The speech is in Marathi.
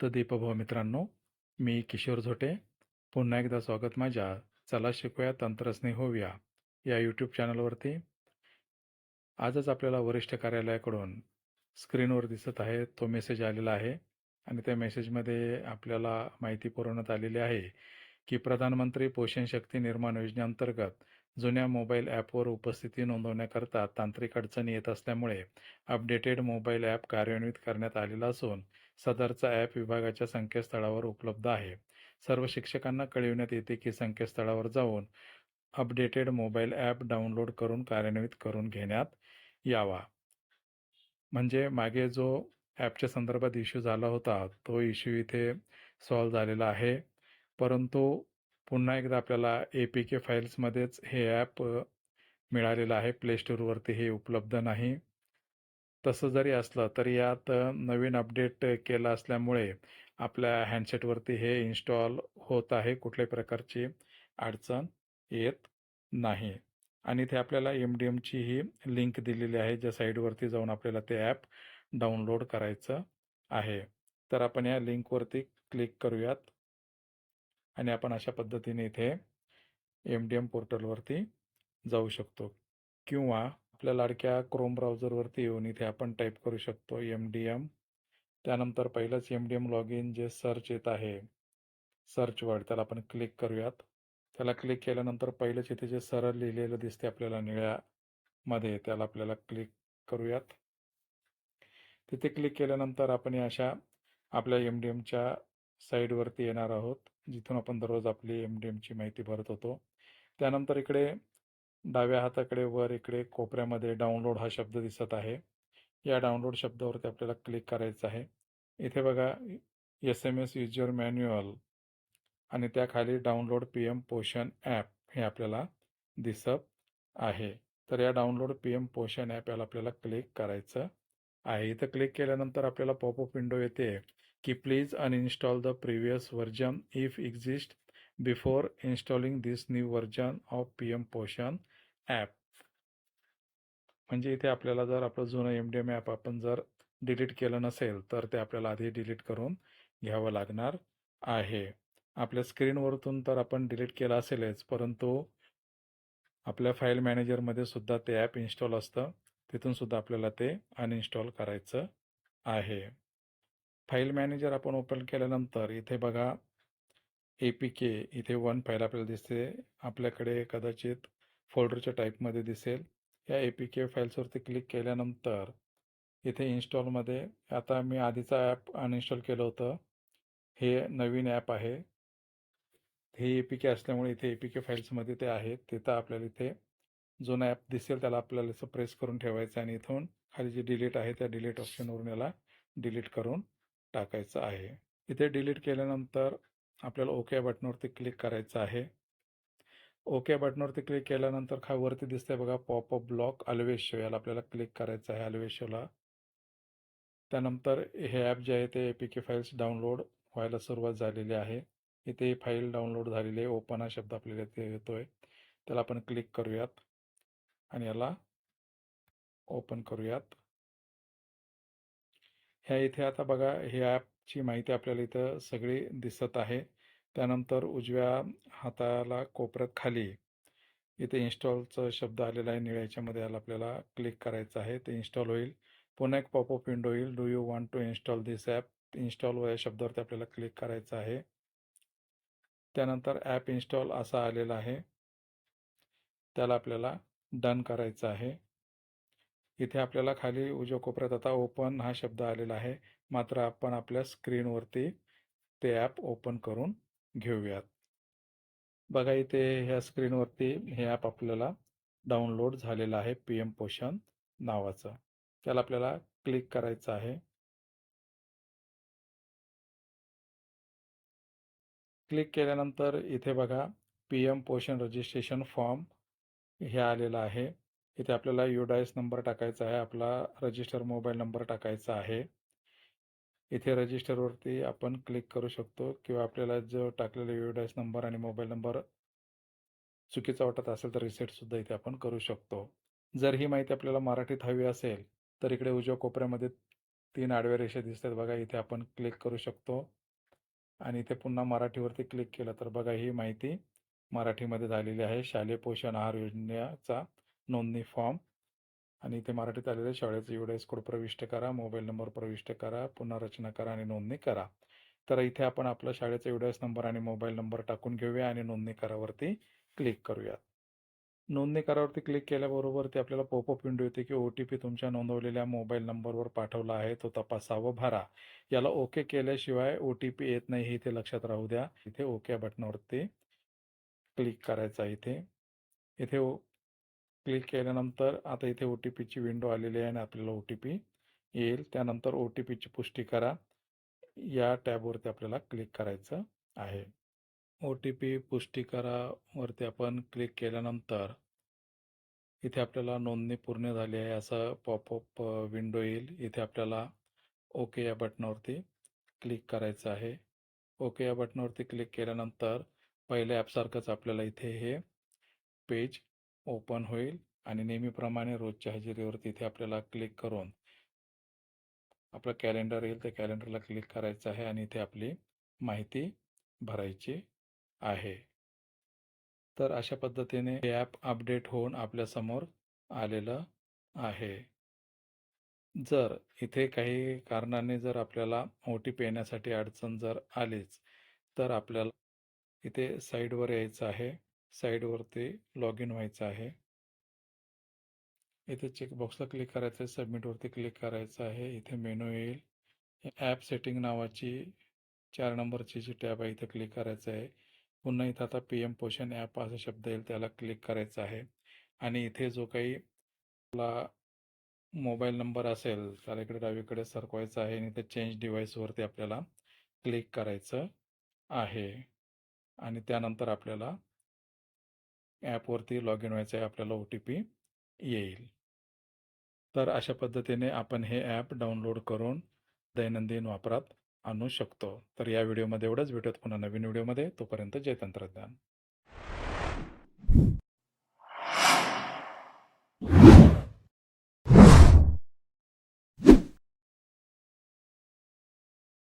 दीपभाव मित्रांनो, मी किशोर झोटे. पुन्हा एकदा स्वागत माझ्या चला शिकूया तंत्रस्नेही होऊया या यूट्यूब चॅनलवरती. आजच आपल्याला वरिष्ठ कार्यालयाकडून स्क्रीनवर दिसत आहे तो मेसेज आलेला आहे आणि त्या मेसेजमध्ये आपल्याला माहिती पुरवण्यात आलेली आहे की प्रधानमंत्री पोषण शक्ती निर्माण योजनेअंतर्गत जुन्या मोबाईल ॲपवर उपस्थिती नोंदवण्याकरता तांत्रिक अडचणी येत असल्यामुळे अपडेटेड मोबाईल ॲप कार्यान्वित करण्यात आलेला असून सदरचा ॲप विभागाच्या संकेतस्थळावर उपलब्ध आहे. सर्व शिक्षकांना कळविण्यात येते की संकेतस्थळावर जाऊन अपडेटेड मोबाईल ॲप डाउनलोड करून कार्यान्वित करून घेण्यात यावा. म्हणजे मागे जो ॲपच्या संदर्भात इश्यू झाला होता तो इश्यू इथे सॉल्व्ह झालेला आहे. परंतु पुन्हा एकदा आपल्याला APK फाईल्समध्येच हे ॲप मिळालेलं आहे. प्ले स्टोअरवरती हे उपलब्ध नाही. तसं जरी असलं तरी यात नवीन अपडेट केला असल्यामुळे आपल्या हँडसेटवरती हे इन्स्टॉल होत आहे. कुठल्याही प्रकारची अडचण येत नाही. आणि इथे आपल्याला MDMची ही लिंक दिलेली आहे, ज्या साईडवरती जाऊन आपल्याला ते ॲप डाउनलोड करायचं आहे. तर आपण या लिंकवरती क्लिक करूयात आणि आपण अशा पद्धतीने इथे MDM पोर्टलवरती जाऊ शकतो किंवा आपल्या लाडक्या क्रोम ब्राउझरवरती येऊन इथे आपण टाईप करू शकतो MDM. त्यानंतर पहिलंच MDM लॉगिन जे सर्च येत आहे, सर्च वर्ड, त्याला आपण क्लिक करूयात. त्याला क्लिक केल्यानंतर पहिलंच इथे जे सरळ लिहिलेलं दिसते आपल्याला निळ्यामध्ये, त्याला आपल्याला क्लिक करूयात. तिथे क्लिक केल्यानंतर आपण अशा आपल्या MDMच्या साईडवरती येणार आहोत, जिथून आपण दररोज आपली MDMची माहिती भरत होतो. त्यानंतर इकडे डाव्या हाताकडे वर इकडे कोपऱ्यामध्ये डाउनलोड हा शब्द दिसत आहे. या डाउनलोड शब्दावरती आपल्याला क्लिक करायचं आहे. इथे बघा SMS यूजर मॅन्युअल आणि त्याखाली डाउनलोड PM पोषण ॲप हे आपल्याला दिसत आहे. तर या डाउनलोड PM पोषण ॲप याला आपल्याला क्लिक करायचं आहे. इथं क्लिक केल्यानंतर आपल्याला पॉपअप विंडो येते की please uninstall the previous version if exist before installing this new version of PM पोषण ॲप. म्हणजे इथे आपल्याला जर आपलं जुनं MDM ॲप आपण जर डिलीट केलं नसेल तर ते आपल्याला आधी डिलीट करून घ्यावं लागणार आहे. आपल्या स्क्रीनवरतून तर आपण डिलीट केलं असेलच, परंतु आपल्या फाईल मॅनेजरमध्ये सुद्धा ते ॲप इन्स्टॉल असतं, तिथून सुद्धा आपल्याला ते अनइन्स्टॉल करायचं आहे. फाईल मॅनेजर आपण ओपन केल्यानंतर इथे बघा APK इथे 1 फाईल आपल्याला दिसते. आपल्याकडे कदाचित फोल्डरच्या टाईपमध्ये दिसेल. या APK फाईल्सवरती क्लिक केल्यानंतर इथे इन्स्टॉलमध्ये आता मी आधीचा ॲप अनइन्स्टॉल केलं होतं. हे नवीन ॲप आहे. हे APK असल्यामुळे इथे APK फाईल्समध्ये ते आहे. तिथं आपल्याला इथे जुना ॲप दिसेल त्याला आपल्याला असं प्रेस करून ठेवायचं आणि इथून खाली जे डिलीट आहे त्या डिलीट ऑप्शनवरून याला डिलीट करून टाकायचं आहे. इथे डिलीट केल्यानंतर आपल्याला ओके बटनवरती क्लिक करायचं आहे. ओके बटनवरती क्लिक केल्यानंतर वरती दिसतंय बघा पॉपअप ब्लॉक ऑलवेज शो, याला आपल्याला क्लिक करायचं आहे ऑलवेज शोला. त्यानंतर हे ॲप जे आहे ते APK फाईल्स डाउनलोड व्हायला सुरुवात झालेली आहे. इथे फाईल डाउनलोड झालेली आहे. ओपन हा शब्द आपल्याला इथे येतोय, त्याला आपण क्लिक करूयात आणि याला ओपन करूयात. ह्या इथे आता बघा हे ॲपची माहिती आपल्याला इथं सगळी दिसत आहे. त्यानंतर उजव्या हाताला कोपऱ्यात खाली इथे इन्स्टॉलचा शब्द आलेला आहे निळ्या ह्याच्यामध्ये, याला आपल्याला क्लिक करायचं आहे. ते इन्स्टॉल होईल. पुन्हा एक पॉपअप विंडो येईल, do you want to install this app. Install या शब्दावरती आपल्याला क्लिक करायचं आहे. त्यानंतर ॲप इन्स्टॉल असा आलेला आहे, त्याला आपल्याला डन करायचं आहे. इथे आपल्याला खाली उजव्या कोपऱ्यात आता ओपन हा शब्द आलेला आहे, मात्र आपण आपल्या स्क्रीनवरती ते ॲप ओपन करून घेऊयात. बघा इथे ह्या स्क्रीनवरती हे ॲप आपल्याला डाउनलोड झालेलं आहे, PM पोषण नावाचं. त्याला आपल्याला क्लिक करायचं आहे. क्लिक केल्यानंतर इथे बघा PM पोषण रजिस्ट्रेशन फॉर्म हे आलेलं आहे. इथे आपल्याला UDIS नंबर टाकायचा आहे, आपला रजिस्टर मोबाईल नंबर टाकायचा आहे. इथे रजिस्टरवरती आपण क्लिक करू शकतो किंवा आपल्याला जो टाकलेला UDIS नंबर आणि मोबाईल नंबर चुकीचं वाटत असेल तर रिसेटसुद्धा इथे आपण करू शकतो. जर ही माहिती आपल्याला मराठीत हवी असेल तर इकडे उजव्या कोपऱ्यामध्ये 3 आडव्या रेषा दिसतात बघा, इथे आपण क्लिक करू शकतो आणि इथे पुन्हा मराठीवरती क्लिक केलं तर बघा ही माहिती मराठीमध्ये झालेली आहे. शालेय पोषण आहार योजनेचा नोंदणी फॉर्म आणि इथे मराठीत आलेलं आहे. शाळेचा UID कोड प्रविष्ट करा, मोबाईल नंबर प्रविष्ट करा, पुन्हा रचना करा आणि नोंदणी करा. तर इथे आपण आपला शाळेचा UID नंबर आणि मोबाईल नंबर टाकून घेऊया आणि नोंदणी करावरती क्लिक करूया. नोंदणी करावरती क्लिक केल्याबरोबर ते आपल्याला पॉपअप विंडो येते की OTP तुमच्या नोंदवलेल्या मोबाईल नंबरवर पाठवला आहे, तो तपासा व भरा. याला ओके केल्याशिवाय OTP येत नाही हे इथे लक्षात राहू द्या. इथे ओके बटनावरती क्लिक करायचं आहे इथे. इथे क्लिक केल्यानंतर आता इथे OTPची विंडो आलेली आहे आणि आपल्याला OTP येईल. त्यानंतर OTPची पुष्टी करा. या टॅबवरती आपल्याला क्लिक करायचं आहे. OTP पुष्टी करा वरती आपण क्लिक केल्यानंतर इथे आपल्याला नोंदणी पूर्ण झाली आहे असं पॉपअप विंडो येईल. इथे आपल्याला ओके या बटनावरती क्लिक करायचं आहे. ओके या बटनावरती क्लिक केल्यानंतर पहिल्या ॲपसारखंच आपल्याला इथे हे पेज ओपन होईल आणि नेहमीप्रमाणे रोजच्या हजेरीवरती इथे आपल्याला क्लिक करून आपलं कॅलेंडर येईल. त्या कॅलेंडरला क्लिक करायचं आहे आणि इथे आपली माहिती भरायची आहे. तर अशा पद्धतीने हे ॲप अपडेट होऊन आपल्यासमोर आलेलं आहे. जर इथे काही कारणाने जर आपल्याला OTP येण्यासाठी अडचण जर आलीच, तर आपल्याला इथे साईडवर यायचं आहे. साईडवरती लॉग इन व्हायचं आहे. इथे चेकबॉक्सला क्लिक करायचं आहे. सबमिटवरती क्लिक करायचं आहे. इथे मेनू येईल. ॲप सेटिंग नावाची 4 नंबरची जी टॅब आहे इथे क्लिक करायचं आहे. पुन्हा इथं आता PM पोषण ॲप असा शब्द येईल त्याला क्लिक करायचं आहे आणि इथे जो काही आपला मोबाईल नंबर असेल त्याला इकडे डावीकडे सरकवायचं आहे आणि इथे चेंज डिव्हाइसवरती आपल्याला क्लिक करायचं आहे आणि त्यानंतर आपल्याला ॲपवरती लॉग इन व्हायचं आहे. आपल्याला OTP येईल. तर अशा पद्धतीने आपण हे ॲप डाउनलोड करून दैनंदिन वापरात आणू शकतो. तर या व्हिडिओमध्ये एवढंच. भेटूयात पुन्हा नवीन व्हिडिओमध्ये. तोपर्यंत जय तंत्रज्ञान.